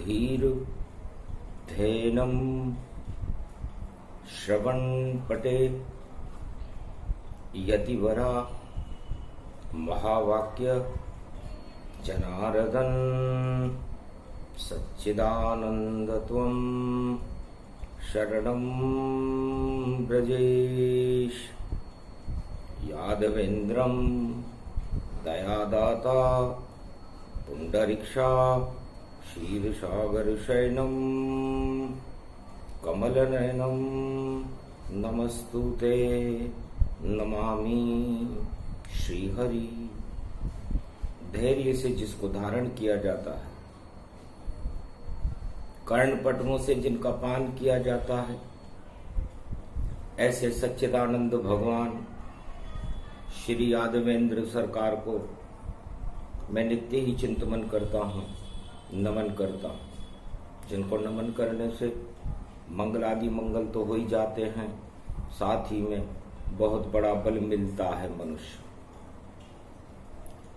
धीर धेनम श्रवण पटे यतिवरा महावाक्य जनार्दन सच्चिदानंदत्वं शरणं ब्रजेश यादवेन्द्रं दयादाता पुंडरीक्षा क्षीरसागरशयनं कमलनयनं नमस्तुते नमामि श्रीहरि। धैर्य से जिसको धारण किया जाता है, कर्णपटमों से जिनका पान किया जाता है, ऐसे सच्चिदानंद भगवान श्री यादवेंद्र सरकार को मैं नित्य ही चिंतन करता हूँ, नमन करता हूँ। जिनको नमन करने से मंगल आदि मंगल तो हो ही जाते हैं, साथ ही में बहुत बड़ा बल मिलता है मनुष्य।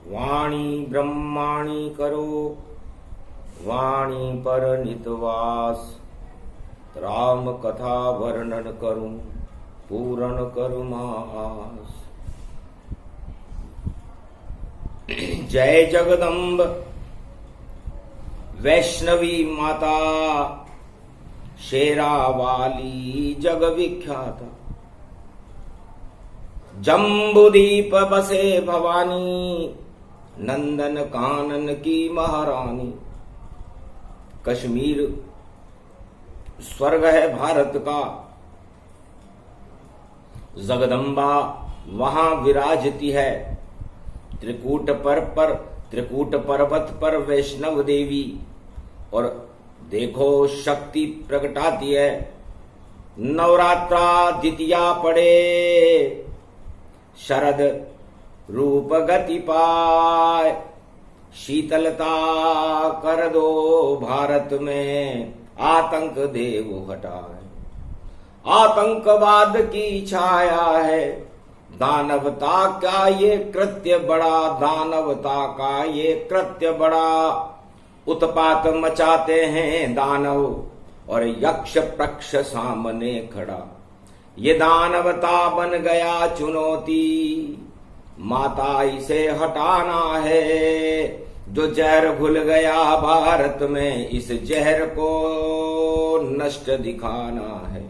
वाणी ब्रह्माणी करो वाणी पर नितवास, राम कथा वर्णन करूं पूर्ण करूं मास। जय जगदम्ब वैष्णवी माता, शेरा वाली जग विख्याता। जम्बूदीप बसे भवानी, नंदन कानन की महारानी। कश्मीर स्वर्ग है भारत का, जगदम्बा वहां विराजती है। त्रिकूट पर्वत पर वैष्णव देवी, और देखो शक्ति प्रकटाती है। नवरात्रा द्वितीया पड़े, शरद रूप गति पाए। शीतलता कर दो भारत में, आतंक देव हटाए। आतंकवाद की छाया है, दानवता का ये कृत्य बड़ा, दानवता का ये कृत्य बड़ा। उत्पात मचाते हैं दानव, और यक्ष प्रक्ष सामने खड़ा। ये दानवता बन गया चुनौती, माता इसे हटाना है। जो जहर घुल गया भारत में, इस जहर को नष्ट दिखाना है।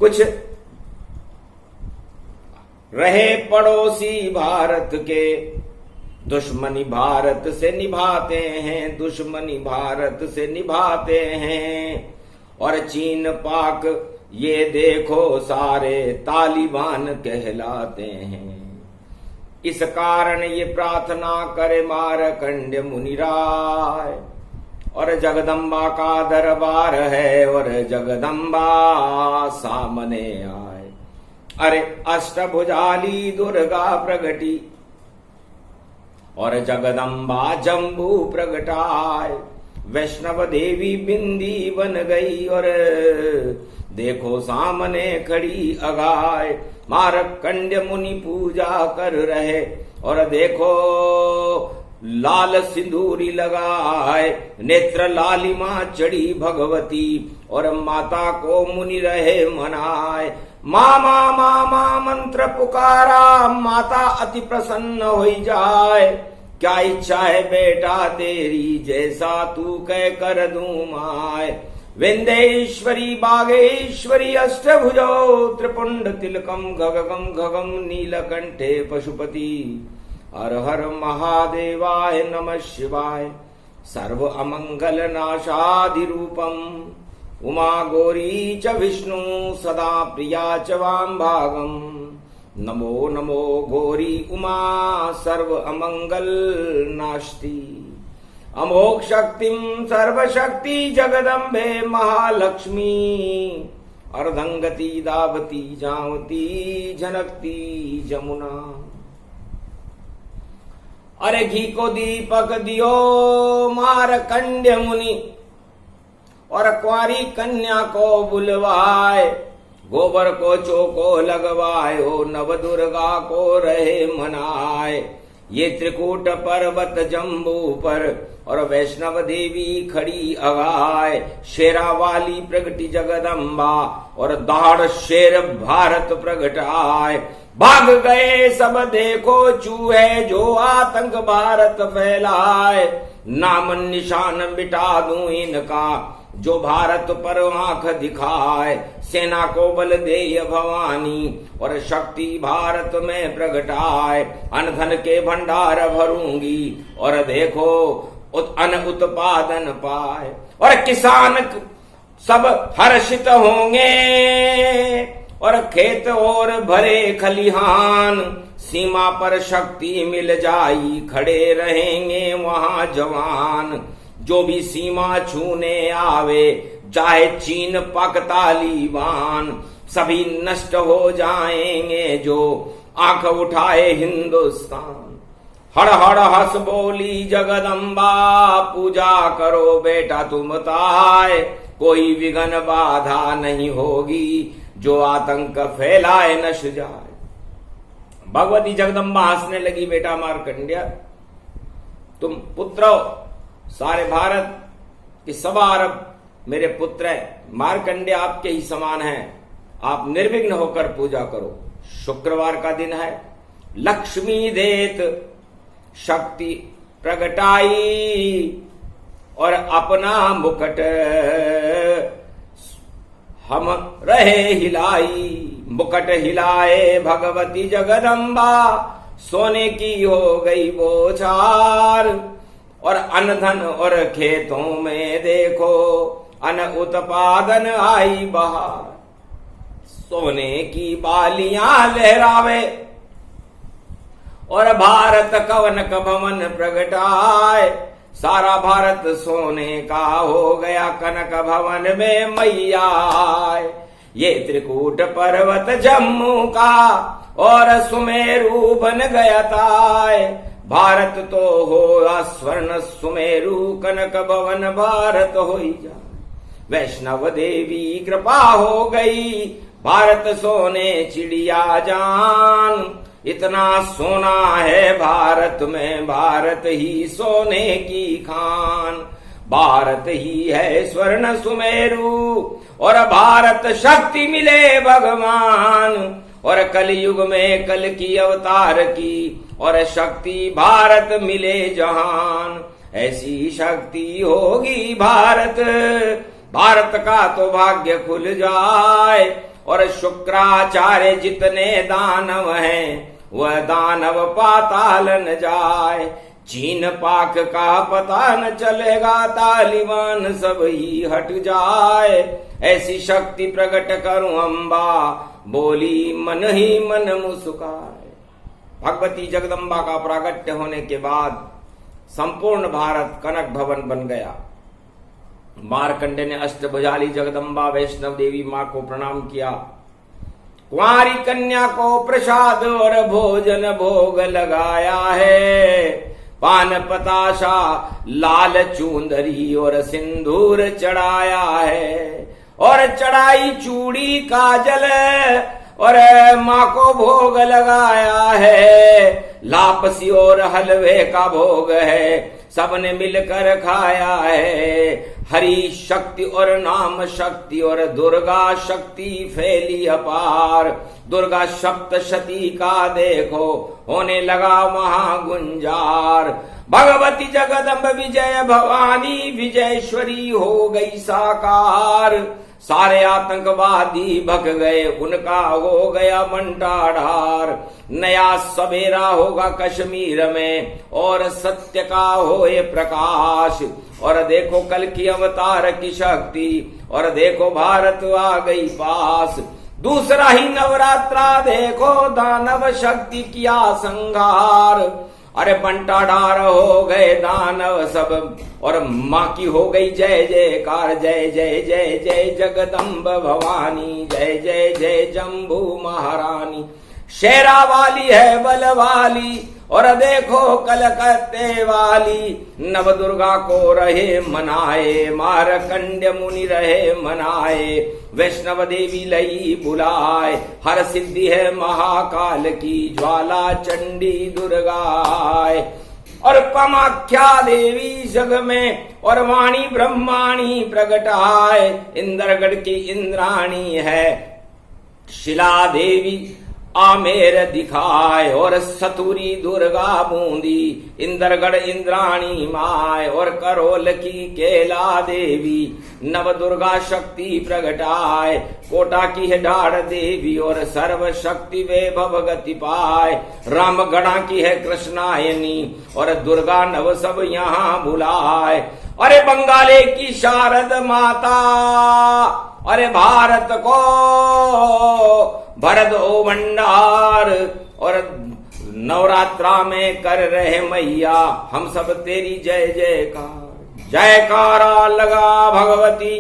कुछ रहे पड़ोसी भारत के, दुश्मनी भारत से निभाते हैं, दुश्मनी भारत से निभाते हैं। और चीन पाक ये देखो सारे तालिबान कहलाते हैं। इस कारण ये प्रार्थना करे मार्कंडेय मुनिराय। और जगदम्बा का दरबार है, और जगदम्बा सामने आए। अरे अष्टभुजाली दुर्गा प्रगटी, और जगदम्बा जम्बू प्रगटाए। वैष्णव देवी बिंदी बन गई, और देखो सामने खड़ी अगाय। मार्कंडेय मुनि पूजा कर रहे, और देखो लाल सिंदूरी लगाए। नेत्र लालिमा चढ़ी भगवती, और माता को मुनि रहे मनाए। मामा मामा मंत्र पुकारा, माता अति प्रसन्न हो जाए। क्या इच्छा है बेटा तेरी, जैसा तू कह कर दूं माय। विंदेश्वरी बागेश्वरी अष्टभुजो, त्रिपुंड तिलकम गगगम गगम नीलकंठे पशुपति। हर हर महादेवाय नमः शिवाय। सर्व अमंगल नाशादि रूपम, उमा गौरी च विष्णु सदा प्रिया च वाम भागम। नमो नमो गौरी उमा सर्व अमंगल नास्ति। अमोघ शक्तिम सर्वशक्ति जगदम्बे महालक्ष्मी। अर्धंगति दावती जावती झनकती जमुना। अरे घी को दीपक दियो मार्कंडेय मुनि, और कुंवारी कन्या को बुलवाए। गोबर को चौको लगवाए, ओ नव दुर्गा को रहे मनाए। ये त्रिकूट पर्वत जम्बू पर और वैष्णव देवी खड़ी अगाय। शेरा वाली प्रगटी जगदम्बा और दाढ़ शेर भारत प्रगटाए। भाग गए सब देखो चूहे जो आतंक भारत फैलाए। नाम निशान मिटा दूं इनका जो भारत पर आंख दिखाए। सेना को बल दे भवानी और शक्ति भारत में प्रगटाए। अन्न धन के भंडार भरूंगी और देखो अन्न उत्पादन पाए। और किसान सब हर्षित होंगे और खेत और भरे खलिहान। सीमा पर शक्ति मिल जाई खड़े रहेंगे वहां जवान। जो भी सीमा छूने आवे चाहे चीन पाक तालिबान। सभी नष्ट हो जाएंगे जो आंख उठाए हिंदुस्तान। हड़ हड़ हंस बोली जगदम्बा पूजा करो बेटा तुम ताए। कोई विघ्न बाधा नहीं होगी जो आतंक फैलाए नश जाए। भगवती जगदम्बा हंसने लगी, बेटा मार्कंडेय तुम पुत्र हो, सारे भारत के 1.25 अरब मेरे पुत्र हैं। मार्कंडेय आपके ही समान हैं। आप निर्विघ्न होकर पूजा करो। शुक्रवार का दिन है। लक्ष्मी देत शक्ति प्रगटाई और अपना मुकुट हम रहे हिलाई। मुकुट हिलाए भगवती जगदम्बा सोने की हो गई बोछार। और अन्न धन और खेतों में देखो अन्न उत्पादन आई बहार। सोने की बालियां लहरावे और भारत कवनक भवन प्रगटाए। सारा भारत सोने का हो गया कनक भवन में मैया। ये त्रिकूट पर्वत जम्मू का और सुमेरु बन गया ताय। भारत तो हो स्वर्ण सुमेरु कनक भवन भारत हो जाए। वैष्णव देवी कृपा हो गई भारत सोने चिड़िया जान। इतना सोना है भारत में भारत ही सोने की खान। भारत ही है स्वर्ण सुमेरु और भारत शक्ति मिले भगवान। और कलयुग में कल की अवतार की और शक्ति भारत मिले जहान। ऐसी शक्ति होगी भारत भारत का तो भाग्य खुल जाए। और शुक्राचार्य जितने दानव हैं वह दानव पाताल न जाए। चीन पाक का पता न चलेगा तालिबान सब ही हट जाए। ऐसी शक्ति प्रकट करूं अम्बा बोली मन ही मन मुस्काए। भगवती जगदम्बा का प्रागट्य होने के बाद संपूर्ण भारत कनक भवन बन गया। मार्कंडेय ने अष्टभुजाली जगदम्बा वैष्णव देवी मां को प्रणाम किया। कुंवारी कन्या को प्रसाद और भोजन भोग लगाया है। पान पताशा लाल चुंदरी और सिंदूर चढ़ाया है। और चढ़ाई चूड़ी काजल और माँ को भोग लगाया है। लापसी और हलवे का भोग है सबने मिलकर खाया है। हरि शक्ति और नाम शक्ति और दुर्गा शक्ति फैली अपार। दुर्गा सप्तशती का देखो होने लगा महागुंजार। भगवती जगदम्ब विजय भवानी विजयेश्वरी हो गई साकार। सारे आतंकवादी भग गए उनका हो गया मंटा ढार। नया सवेरा होगा कश्मीर में और सत्य का होए प्रकाश। और देखो कल की अवतार की शक्ति और देखो भारत आ गई पास। दूसरा ही नवरात्रा देखो दानव शक्ति किया संहार। अरे बंटा ढार हो गए दानव सब और माँ की हो गई जय जयकार। जय जय जय जय जगदम्ब भवानी जय जय जय जम्बू महारानी। शेरा वाली है बल वाली और देखो कलकत्ते वाली नव दुर्गा को रहे मनाए, मारकंड्य मुनि रहे मनाए, वैष्णव देवी लई बुलाए, हर सिद्धि है महाकाल की ज्वाला चंडी दुर्गाए। और कामाख्या देवी जग में और वाणी ब्रह्माणी प्रगटाए, इंद्रगढ़ की इंद्राणी है शिला देवी आमेर दिखाए, और सतुरी दुर्गा बूंदी इंद्रगढ़ इंद्राणी माय, और करोल की केला देवी नव दुर्गा शक्ति प्रगटाए, कोटा की है ढाड़ देवी और सर्व शक्ति वे भव गति पाए, रामगढ़ा की है कृष्णायनी और दुर्गा नव सब यहाँ बुलाए। अरे बंगाले की शारद माता, अरे भारत को भर दो भंडार, और नवरात्रा में कर रहे मैया हम सब तेरी जय जयकार। जयकारा लगा भगवती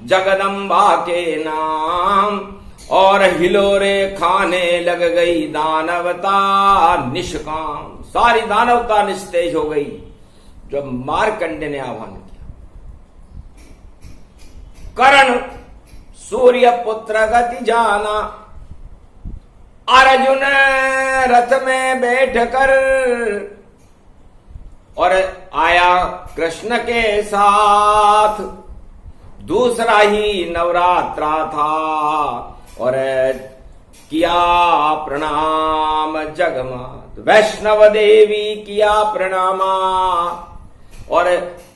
जगदम्बा के नाम, और हिलोरे खाने लग गई दानवता निष्काम। सारी दानवता निस्तेज हो गई जब मार्कंडे ने आह्वान किया। करण सूर्य पुत्र गति जाना, अर्जुन रथ में बैठ कर और आया कृष्ण के साथ। दूसरा ही नवरात्रा था और किया प्रणाम जगमात, वैष्णव देवी किया प्रणामा, और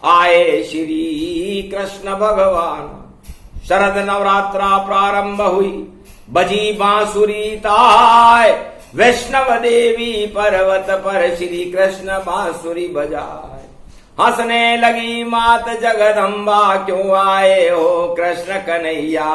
आए श्री कृष्ण भगवान। शरद नवरात्रा प्रारंभ हुई, बजी बांसुरी ताय, वैष्णव देवी पर्वत पर श्री कृष्ण बांसुरी बजाए। हंसने लगी मात जगदम्बा, क्यों आए हो कृष्ण कन्हैया,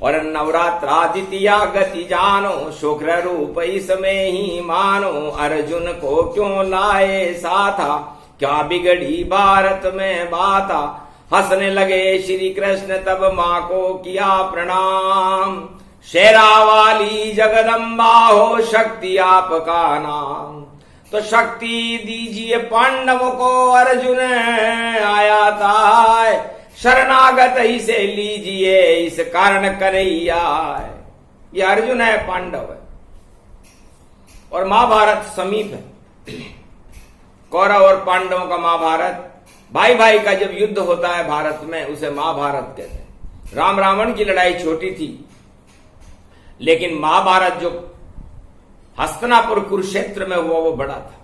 और नवरात्रा द्वितीया गति जानो, शुक्र रूप इसमें ही मानो, अर्जुन को क्यों लाए साथा, क्या बिगड़ी भारत में बाता। हंसने लगे श्री कृष्ण तब माँ को किया प्रणाम, शेरा वाली जगदम्बा हो शक्ति आपका नाम। तो शक्ति दीजिए पांडव को, अर्जुन आया था, शरणागत इसे लीजिए इस कारण कन्हैया। ये अर्जुन है, पांडव है, और महाभारत समीप है। कौरव और पांडवों का महाभारत, भाई भाई का जब युद्ध होता है भारत में उसे महाभारत कहते हैं। राम रावण की लड़ाई छोटी थी, लेकिन महाभारत जो हस्तिनापुर कुरुक्षेत्र में हुआ वो बड़ा था।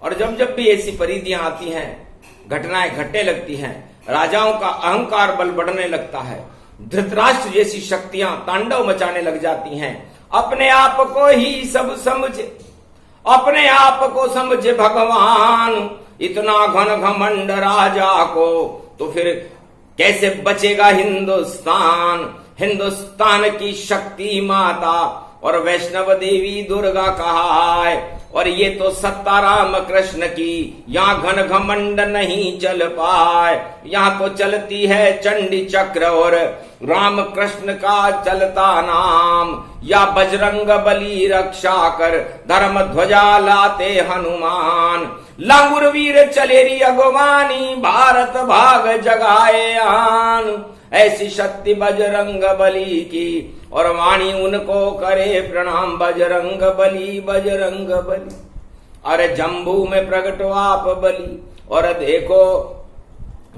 और जब जब भी ऐसी परिधियां आती हैं, घटनाएं घटने लगती हैं, राजाओं का अहंकार बल बढ़ने लगता है, धृतराष्ट्र जैसी शक्तियां तांडव मचाने लग जाती हैं। अपने आप को ही सब समझे, अपने आप को समझे भगवान, इतना घन घमंड राजा को, तो फिर कैसे बचेगा हिंदुस्तान। हिंदुस्तान की शक्ति माता और वैष्णव देवी दुर्गा कहा है, और ये तो सत्ता राम कृष्ण की, यहाँ घन घमंड नहीं चल पाए। यहाँ तो चलती है चंडी चक्र और राम कृष्ण का चलता नाम, या बजरंग बली रक्षा कर धर्म ध्वजा लाते हनुमान। लांगुर वीर चलेरी अगवानी, भारत भाग जगाए आन। ऐसी शक्ति बजरंग बली की, और वाणी उनको करे प्रणाम, बजरंग बली बजरंग बली। अरे जम्बू में प्रकट आप बली, और देखो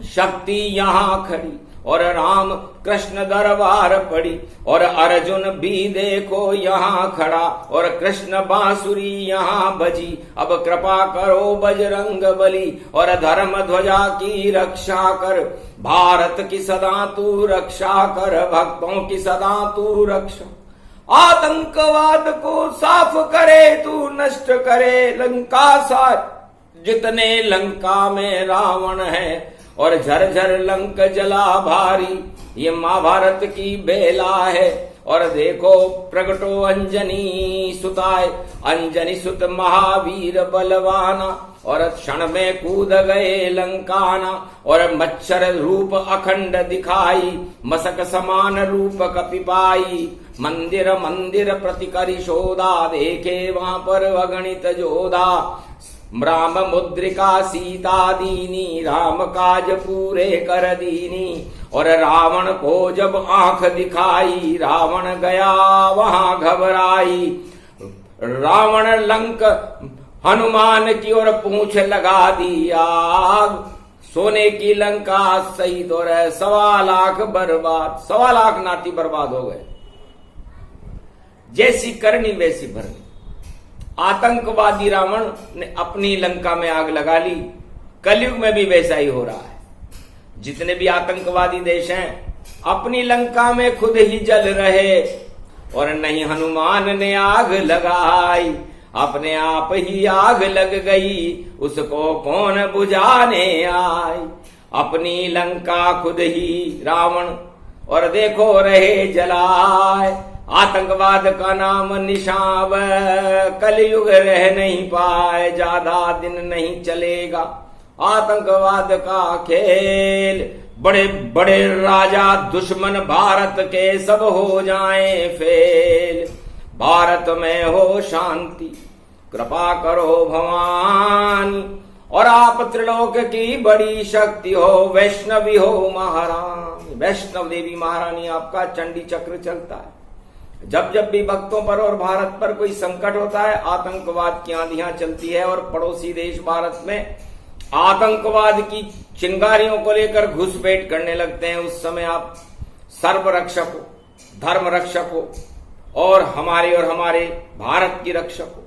शक्ति यहाँ खड़ी, और राम कृष्ण दरबार पड़ी, और अर्जुन भी देखो यहाँ खड़ा, और कृष्ण बांसुरी यहाँ बजी। अब कृपा करो बजरंग बली, और धर्म ध्वजा की रक्षा कर, भारत की सदा तू रक्षा कर, भक्तों की सदा तू रक्षा। आतंकवाद को साफ करे तू, नष्ट करे लंका सा, जितने लंका में रावण है, और झरझर लंक जला भारी। ये महाभारत की बेला है, और देखो प्रगटो अंजनी सुताय, अंजनी सुत महावीर बलवाना, और क्षण में कूद गए लंकाना, और मच्छर रूप अखंड दिखाई, मसक समान रूप कपिपाई, मंदिर मंदिर प्रतिकरि शोधा, देखे वहां पर अगणित जोधा, राम मुद्रिका सीता दीनी, राम काज पूरे कर दीनी, और रावण को जब आंख दिखाई, रावण गया वहां घबराई, रावण लंक हनुमान की ओर पूंछ लगा दी आग, सोने की लंका शहीद और 1.25 लाख बर्बाद, 1.25 लाख नाती बर्बाद हो गए। जैसी करनी वैसी भरनी। आतंकवादी रावण ने अपनी लंका में आग लगा ली। कलयुग में भी वैसा ही हो रहा है। जितने भी आतंकवादी देश हैं अपनी लंका में खुद ही जल रहे, और नहीं हनुमान ने आग लगाई, अपने आप ही आग लग गई, उसको कौन बुझाने आई। अपनी लंका खुद ही रावण और देखो रहे जलाए। आतंकवाद का नाम निशान, कलयुग रह नहीं पाए, ज्यादा दिन नहीं चलेगा आतंकवाद का खेल। बड़े बड़े राजा दुश्मन भारत के सब हो जाएं फेल। भारत में हो शांति कृपा करो भवानी, और आप त्रिलोक की बड़ी शक्ति हो, वैष्णवी हो महारानी। वैष्णव देवी महारानी आपका चंडी चक्र चलता है। जब जब भी भक्तों पर और भारत पर कोई संकट होता है, आतंकवाद की आंधियां चलती है, और पड़ोसी देश भारत में आतंकवाद की चिंगारियों को लेकर घुसपैठ करने लगते हैं, उस समय आप सर्व रक्षक हो, धर्म रक्षक हो, और हमारे भारत की रक्षक हो।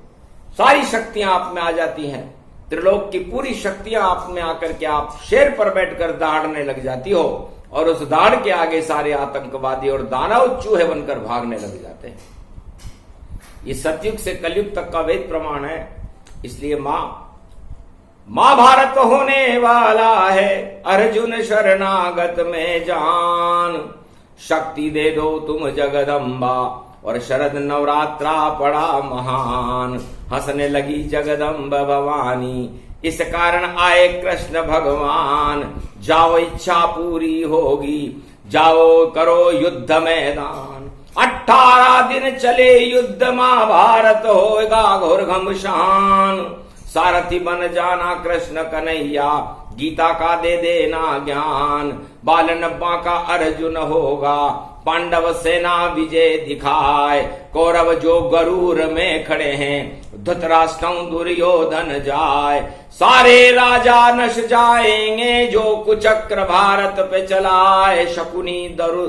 सारी शक्तियां आप में आ जाती हैं। त्रिलोक की पूरी शक्तियां आप में आकर के आप शेर पर बैठकर दहाड़ने लग जाती हो, और उस दाढ़ के आगे सारे आतंकवादी और दानव चूहे बनकर भागने लग जाते हैं। ये सतयुग से कलयुग तक का वेद प्रमाण है। इसलिए मां भारत होने वाला है, अर्जुन शरणागत में जान। शक्ति दे दो तुम जगदम्बा, और शरद नवरात्रा पड़ा महान। हंसने लगी जगदम्ब भवानी, इस कारण आए कृष्ण भगवान। जाओ इच्छा पूरी होगी, जाओ करो युद्ध मैदान। 18 दिन चले युद्ध, महाभारत होगा घोर घमशान। सारथी बन जाना कृष्ण कन्हैया, गीता का दे देना ज्ञान। बाल नब्बा का अर्जुन होगा, पांडव सेना विजय दिखाए। कौरव जो गरूर में खड़े हैं, धृतराष्ट्र दुर्योधन जाए। सारे राजा नश जाएंगे, जो कुचक्र भारत पे चलाए। शकुनी दरु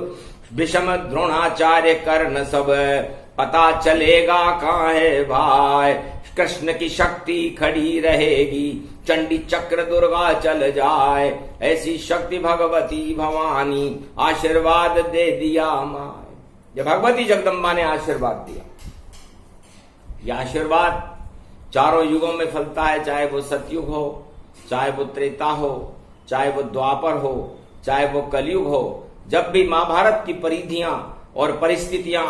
विषम द्रोणाचार्य कर्ण सब, पता चलेगा कहाँ है भाई। कृष्ण की शक्ति खड़ी रहेगी, चंडी चक्र दुर्गा चल जाए। ऐसी शक्ति भगवती भवानी, आशीर्वाद दे दिया माए। जब भगवती जगदम्बा ने आशीर्वाद दिया, यह आशीर्वाद चारों युगों में फलता है, चाहे वो सतयुग हो, चाहे वो त्रेता हो, चाहे वो द्वापर हो, चाहे वो कलयुग हो। जब भी महाभारत की परिधियां और परिस्थितियां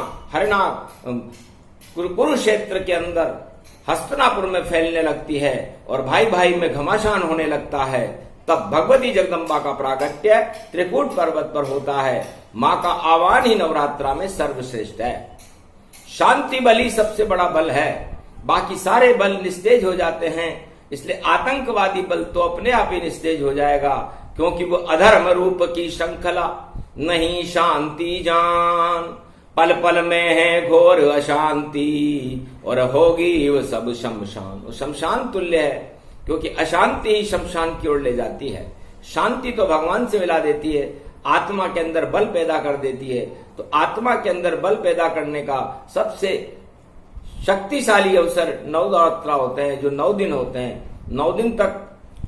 कुरुक्षेत्र के अंदर हस्तिनापुर में फैलने लगती है और भाई भाई में घमासान होने लगता है, तब भगवती जगदम्बा का प्रागट्य त्रिकूट पर्वत पर होता है। मां का आह्वान ही नवरात्रा में सर्वश्रेष्ठ है। शांति बल ही सबसे बड़ा बल है, बाकी सारे बल निस्तेज हो जाते हैं। इसलिए आतंकवादी बल तो अपने आप ही निस्तेज हो जाएगा, क्योंकि वो अधर्म रूप की श्रृंखला नहीं शांति जान। पल पल में है घोर अशांति, और होगी वो सब शमशान। वो शमशान तुल्य है, क्योंकि अशांति ही शमशान की ओर ले जाती है। शांति तो भगवान से मिला देती है, आत्मा के अंदर बल पैदा कर देती है। तो आत्मा के अंदर बल पैदा करने का सबसे शक्तिशाली अवसर नवरात्रा होते हैं, जो 9 दिन होते हैं। 9 दिन तक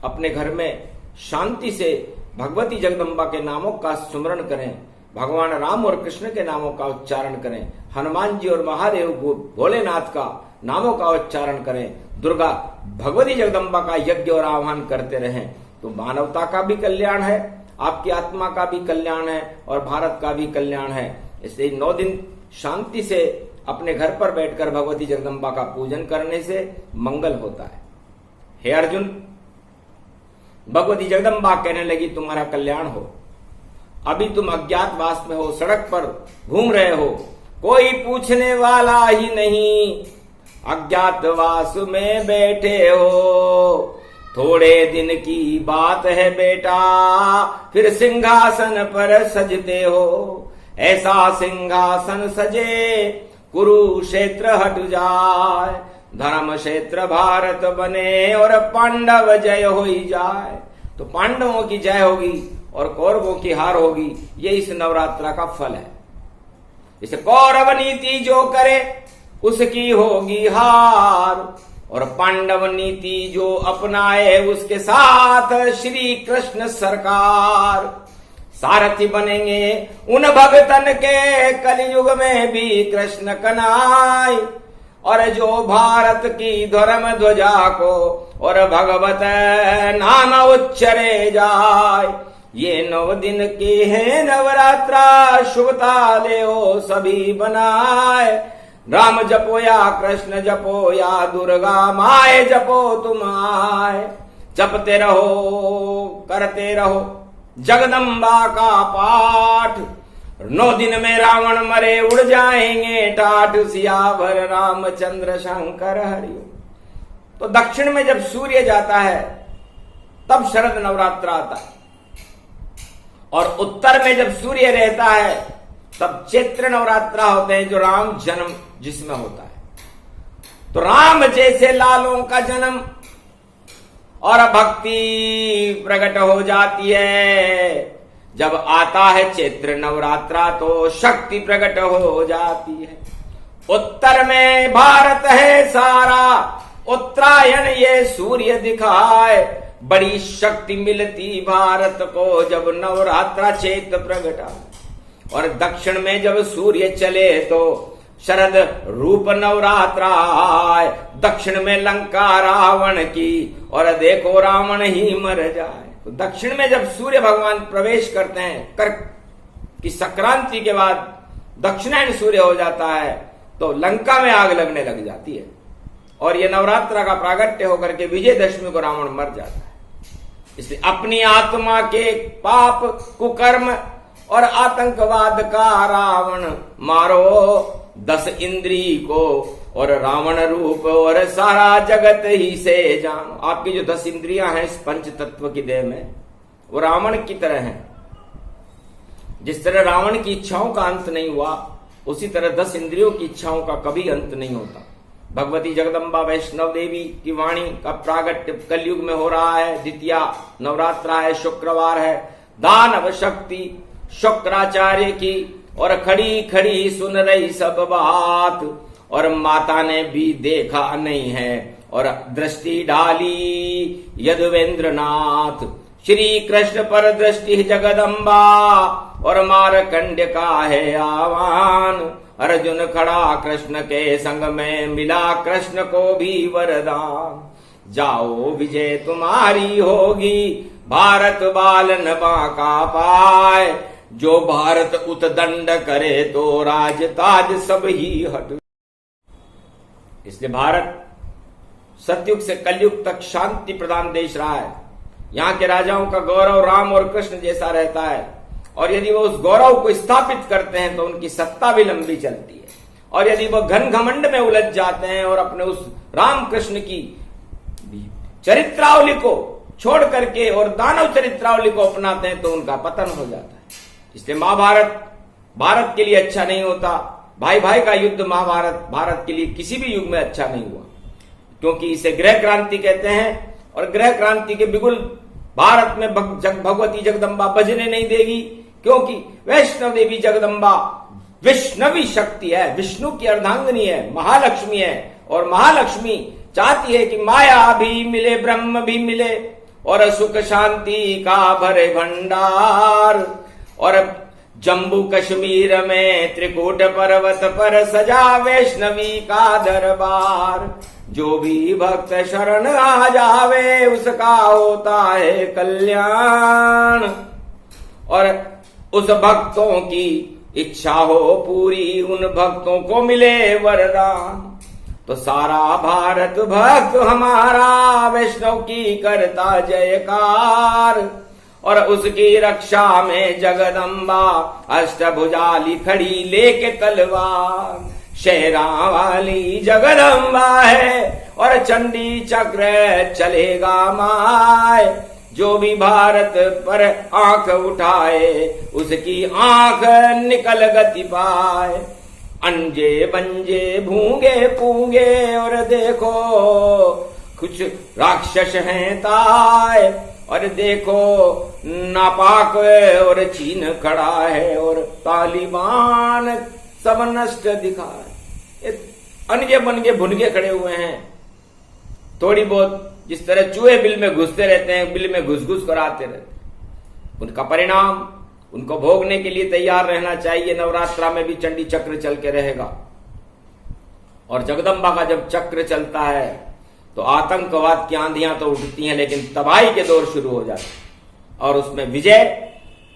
अपने घर में शांति से भगवती जगदम्बा के नामों का स्मरण करें, भगवान राम और कृष्ण के नामों का उच्चारण करें, हनुमान जी और महादेव भोलेनाथ का नामों का उच्चारण करें, दुर्गा भगवती जगदम्बा का यज्ञ और आह्वान करते रहें। तो मानवता का भी कल्याण है, आपकी आत्मा का भी कल्याण है, और भारत का भी कल्याण है। इसलिए 9 दिन शांति से अपने घर पर बैठकर भगवती जगदम्बा का पूजन करने से मंगल होता है। हे अर्जुन, भगवती जगदम्बा कहने लगी तुम्हारा कल्याण हो। अभी तुम अज्ञातवास में हो, सड़क पर घूम रहे हो, कोई पूछने वाला ही नहीं, अज्ञातवास में बैठे हो। थोड़े दिन की बात है बेटा, फिर सिंहासन पर सजते हो। ऐसा सिंहासन सजे कुरुक्षेत्र हट जाए, धर्म क्षेत्र भारत बने और पांडव जय हो ही जाए। तो पांडवों की जय होगी और कौरवों की हार होगी, ये इस नवरात्रा का फल है। इस कौरव नीति जो करे उसकी होगी हार, और पांडव नीति जो अपनाए उसके साथ श्री कृष्ण सरकार। सारथी बनेंगे उन भगतन के कलयुग में भी कृष्ण कनाई, और जो भारत की धर्म ध्वजा को और भगवत नाम उच्चरे जाए। ये 9 दिन की है नवरात्रा, शुभता ले सभी बनाए। राम जपो या कृष्ण जपो या दुर्गा माए जपो तुम आए। जपते रहो करते रहो जगदम्बा का पाठ, 9 दिन में रावण मरे उड़ जाएंगे टाट। सियावर रामचंद्र शंकर हरिओ। तो दक्षिण में जब सूर्य जाता है तब शरद नवरात्र आता है, और उत्तर में जब सूर्य रहता है तब चैत्र नवरात्रा होते हैं, जो राम जन्म जिसमें होता है। तो राम जैसे लालों का जन्म और भक्ति प्रकट हो जाती है। जब आता है चैत्र नवरात्रा तो शक्ति प्रकट हो जाती है। उत्तर में भारत है सारा, उत्तरायण ये सूर्य दिखाए। बड़ी शक्ति मिलती भारत को जब नवरात्रा चैत्र प्रगटा। और दक्षिण में जब सूर्य चले तो शरद रूप नवरात्रा आए। दक्षिण में लंका रावण की और देखो रावण ही मर जाए। तो दक्षिण में जब सूर्य भगवान प्रवेश करते हैं, कर्क की संक्रांति के बाद दक्षिणायन सूर्य हो जाता है, तो लंका में आग लगने लग जाती है। और ये नवरात्रा का प्रागट्य होकर के विजयदशमी को रावण मर जाता है। इसलिए अपनी आत्मा के पाप कुकर्म और आतंकवाद का रावण मारो। 10 इंद्री को और रावण रूप और सारा जगत ही से जानो। आपकी जो 10 इंद्रियां हैं इस पंच तत्व की देह में, वो रावण की तरह हैं। जिस तरह रावण की इच्छाओं का अंत नहीं हुआ, उसी तरह 10 इंद्रियों की इच्छाओं का कभी अंत नहीं होता। भगवती जगदम्बा वैष्णव देवी की वाणी का प्रागट्य कलयुग में हो रहा है। द्वितीया नवरात्रा है, शुक्रवार है। दानव शक्ति शुक्राचार्य की और खड़ी खड़ी सुन रही सब बात, और माता ने भी देखा नहीं है और दृष्टि डाली यदुवेंद्रनाथ। श्री कृष्ण पर दृष्टि जगदम्बा और मारकंड्य का है आह्वान। अर्जुन खड़ा कृष्ण के संग में, मिला कृष्ण को भी वरदान। जाओ विजय तुम्हारी होगी, भारत बाल न बांका पाए। जो भारत उतदंड करे तो राज ताज सब ही हट। इसलिए भारत सतयुग से कलयुग तक शांति प्रदान देश रहा है। यहाँ के राजाओं का गौरव राम और कृष्ण जैसा रहता है, और यदि वो उस गौरव को स्थापित करते हैं तो उनकी सत्ता भी लंबी चलती है। और यदि वो घन घमंड में उलझ जाते हैं और अपने उस राम कृष्ण की चरित्रावली को छोड़ करके और दानव चरित्रावली को अपनाते हैं तो उनका पतन हो जाता है। इसलिए महाभारत भारत के लिए अच्छा नहीं होता। भाई भाई का युद्ध महाभारत भारत के लिए किसी भी युग में अच्छा नहीं हुआ, क्योंकि इसे गृह क्रांति कहते हैं। और गृह क्रांति के बिगुल भारत में भगवती जगदम्बा बजने नहीं देगी, क्योंकि वैष्णव देवी जगदम्बा विष्णवी शक्ति है, विष्णु की अर्धांगिनी है, महालक्ष्मी है। और महालक्ष्मी चाहती है कि माया भी मिले, ब्रह्म भी मिले और सुख शांति का भरे भंडार। और जम्मू कश्मीर में त्रिकूट पर्वत पर सजा वैष्णवी का दरबार। जो भी भक्त शरण आ जावे उसका होता है कल्याण। और उस भक्तों की इच्छा हो पूरी उन भक्तों को मिले वरदान। तो सारा भारत भक्त हमारा वैष्णव की करता जयकार, और उसकी रक्षा में जगदम्बा अष्टभुजाली खड़ी लेके तलवार। शेरा वाली जगदम्बा है और चंडी चक्र चलेगा माय। जो भी भारत पर आंख उठाए उसकी आंख निकल गति पाए। अंजे बंजे भूंगे पूंगे और देखो कुछ राक्षस हैं ताए, और देखो नापाक और चीन खड़ा है और तालिबान सब नष्ट दिखाए। अनगे बनगे भुनगे खड़े हुए हैं। थोड़ी बहुत जिस तरह चूहे बिल में घुसते रहते हैं, बिल में घुस घुस कर आते रहते हैं, उनका परिणाम उनको भोगने के लिए तैयार रहना चाहिए। नवरात्रा में भी चंडी चक्र चल के रहेगा, और जगदम्बा का जब चक्र चलता है तो आतंकवाद की आंधियां तो उठती हैं, लेकिन तबाही के दौर शुरू हो जाते हैं, और उसमें विजय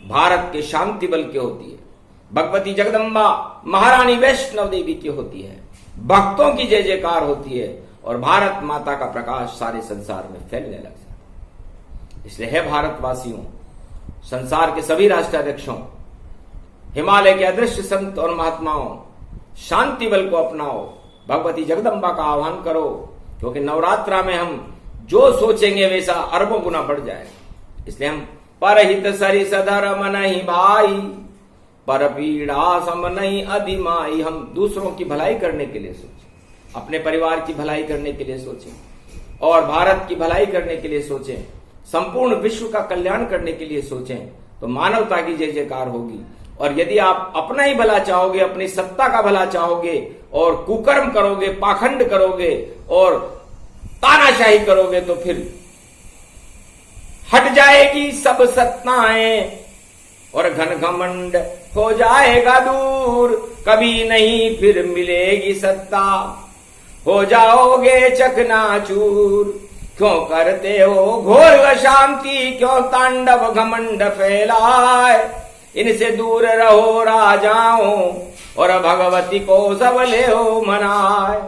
भारत के शांति बल की होती है। भगवती जगदम्बा महारानी वैष्णव देवी की होती है। भक्तों की जय जयकार होती है, और भारत माता का प्रकाश सारे संसार में फैलने लग जाता है। इसलिए है भारतवासियों, संसार के सभी राष्ट्राध्यक्षों, हिमालय के अदृश्य संत और महात्माओं, शांति बल को अपनाओ, भगवती जगदम्बा का आह्वान करो, क्योंकि नवरात्रा में हम जो सोचेंगे वैसा अरबों गुना बढ़ जाए। इसलिए हम परहित सरिस धर्म नहीं भाई, पर पीड़ा सम नहीं अधिमाई। हम दूसरों की भलाई करने के लिए सोचें, अपने परिवार की भलाई करने के लिए सोचें, और भारत की भलाई करने के लिए सोचें, संपूर्ण विश्व का कल्याण करने के लिए सोचें, तो मानवता की जय जयकार होगी। और यदि आप अपना ही भला चाहोगे, अपनी सत्ता का भला चाहोगे, और कुकर्म करोगे, पाखंड करोगे और तानाशाही करोगे, तो फिर हट जाएगी सब सत्ताएं और घन घमंड हो जाएगा दूर। कभी नहीं फिर मिलेगी सत्ता, हो जाओगे चकनाचूर। क्यों करते हो घोर अशांति, क्यों तांडव घमंड फैलाए। इनसे दूर रहो राजाओं, और भगवती को सब ले हो मनाए।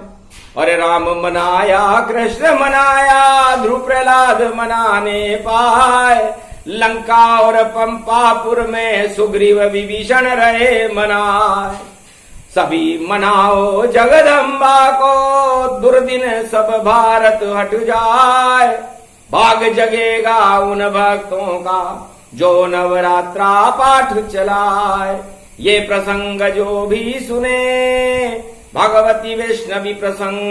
और राम मनाया कृष्ण मनाया, ध्रुव प्रहलाद मनाने पाए। लंका और पंपापुर में सुग्रीव विभीषण रहे मनाए। सभी मनाओ जगदम्बा को, दुर्दिन सब भारत हट जाए। भाग जगेगा उन भक्तों का जो नवरात्रा पाठ चलाए। ये प्रसंग जो भी सुने भगवती वैष्णवी प्रसंग,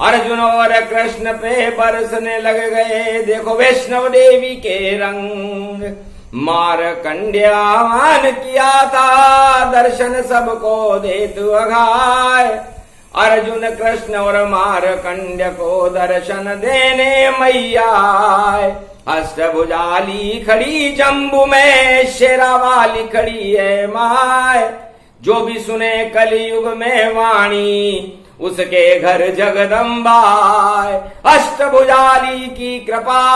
अर्जुन और कृष्ण पे बरसने लग गए देखो वैष्णव देवी के रंग। मारकंड्य आह्वान किया था, दर्शन सबको दे तू अघाय। अर्जुन कृष्ण और मारकंड्य को दर्शन देने मैया। अष्टभुजाली खड़ी जम्बू में, शेरा वाली खड़ी है माय। जो भी सुने कलयुग में वाणी, उसके घर जगदम्बा। अष्टभुजाली की कृपा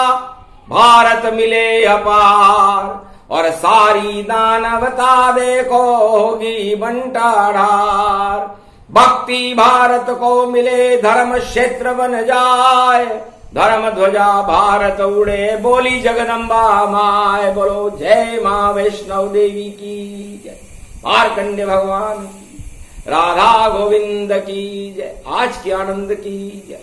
भारत मिले अपार, और सारी दानवता देखो होगी बंटाढार। भक्ति भारत को मिले, धर्म क्षेत्र बन जाए। धर्म ध्वजा भारत उड़े, बोली जगदम्बा माय। बोलो जय माँ वैष्णव देवी की जय, मार्कंडेय भगवान की, राधा गोविंद की जय, आज की आनंद की जय।